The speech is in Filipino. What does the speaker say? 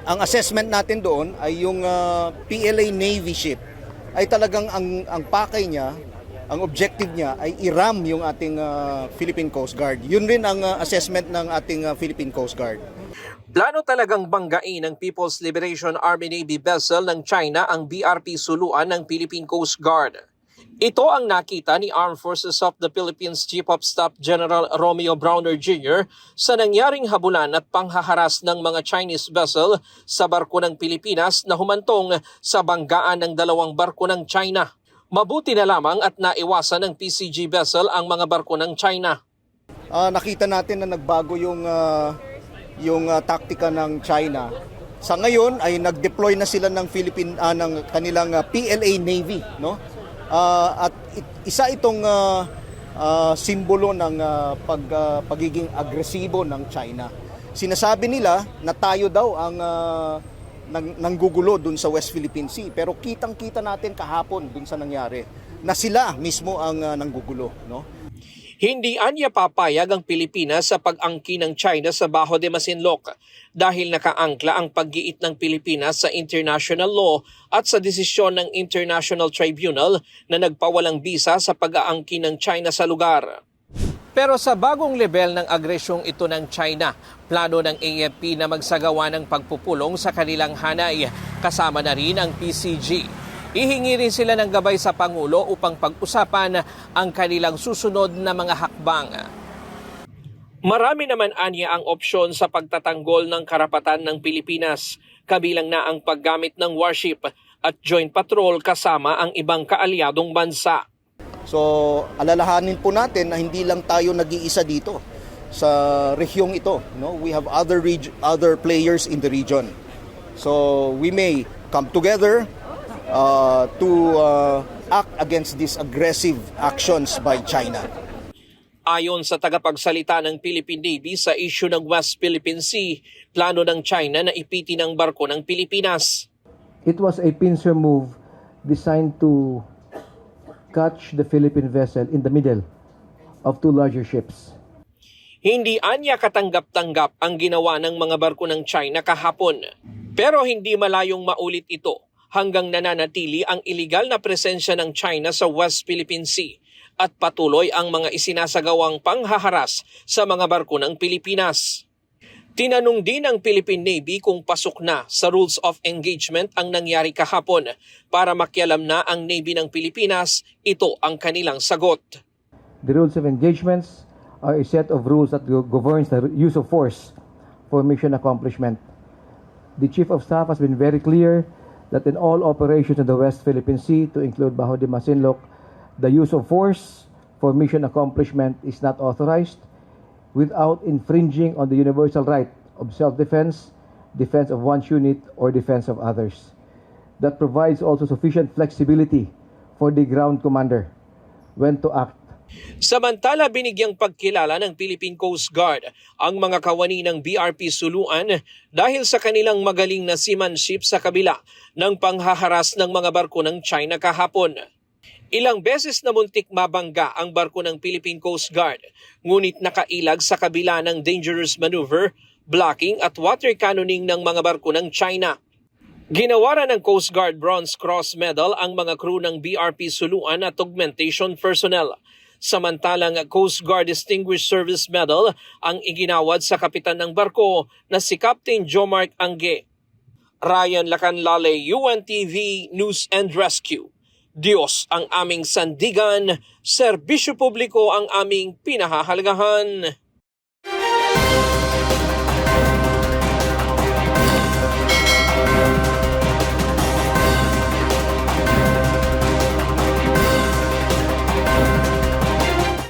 ang assessment natin doon ay yung PLA Navy ship ay talagang ang pakay niya, ang objective niya ay i-ram yung ating Philippine Coast Guard. Yun rin ang assessment ng ating Philippine Coast Guard. Plano talagang banggain ng People's Liberation Army Navy vessel ng China ang BRP Suluan ng Philippine Coast Guard. Ito ang nakita ni Armed Forces of the Philippines Chief of Staff General Romeo Browner Jr. sa nangyaring habulan at panghaharas ng mga Chinese vessel sa barko ng Pilipinas na humantong sa banggaan ng dalawang barko ng China. Mabuti na lamang at naiwasan ng PCG vessel ang mga barko ng China. Nakita natin na nagbago yung taktika ng China. Sa ngayon ay nag-deploy na sila ng ng kanilang PLA Navy, no? At isa itong simbolo ng pagiging agresibo ng China. Sinasabi nila na tayo daw ang nanggugulo dun sa West Philippine Sea, pero kitang-kita natin kahapon dun sa nangyari na sila mismo ang nanggugulo, no? Hindi anya papayag ang Pilipinas sa pag-angkin ng China sa Bajo de Masinloc dahil nakaangkla ang paggiit ng Pilipinas sa international law at sa desisyon ng International Tribunal na nagpawalang bisa sa pag-aangkin ng China sa lugar. Pero sa bagong level ng agresyong ito ng China, plano ng AFP na magsagawa ng pagpupulong sa kanilang hanay, kasama na rin ang PCG. Ihingi rin sila ng gabay sa Pangulo upang pag-usapan ang kanilang susunod na mga hakbang. Marami naman anya ang opsyon sa pagtatanggol ng karapatan ng Pilipinas, kabilang na ang paggamit ng warship at joint patrol kasama ang ibang kaalyadong bansa. So, alalahanin po natin na hindi lang tayo nag-iisa dito sa rehyong ito, no? We have other players in the region. So, we may come together to act against these aggressive actions by China. Ayon sa tagapagsalita ng Philippine Navy sa issue ng West Philippine Sea, plano ng China na ipitin ang barko ng Pilipinas. It was a pincer move designed to catch the Philippine vessel in the middle of two larger ships. Hindi anya katanggap-tanggap ang ginawa ng mga barko ng China kahapon. Pero hindi malayong maulit ito hanggang nananatili ang iligal na presensya ng China sa West Philippine Sea at patuloy ang mga isinasagawang panghaharas sa mga barko ng Pilipinas. Tinanong din ng Philippine Navy kung pasok na sa rules of engagement ang nangyari kahapon para makialam na ang Navy ng Pilipinas, ito ang kanilang sagot. The rules of engagements are a set of rules that governs the use of force for mission accomplishment. The Chief of Staff has been very clear that in all operations in the West Philippine Sea, to include Bajo de Masinloc, the use of force for mission accomplishment is not authorized without infringing on the universal right of self-defense, defense of one's unit, or defense of others. That provides also sufficient flexibility for the ground commander when to act. Samantala, binigyang pagkilala ng Philippine Coast Guard ang mga kawani ng BRP Suluan dahil sa kanilang magaling na seamanship sa kabila ng panghaharas ng mga barko ng China kahapon. Ilang beses na muntik mabangga ang barko ng Philippine Coast Guard, ngunit nakailag sa kabila ng dangerous maneuver, blocking at water cannoning ng mga barko ng China. Ginawaran ng Coast Guard Bronze Cross Medal ang mga crew ng BRP Suluan at augmentation personnel. Samantalang Coast Guard Distinguished Service Medal ang iginawad sa kapitan ng barko na si Captain Jomark Angge. Ryan Lacanlale, UNTV News and Rescue. Diyos ang aming sandigan, serbisyo publiko ang aming pinahahalagahan.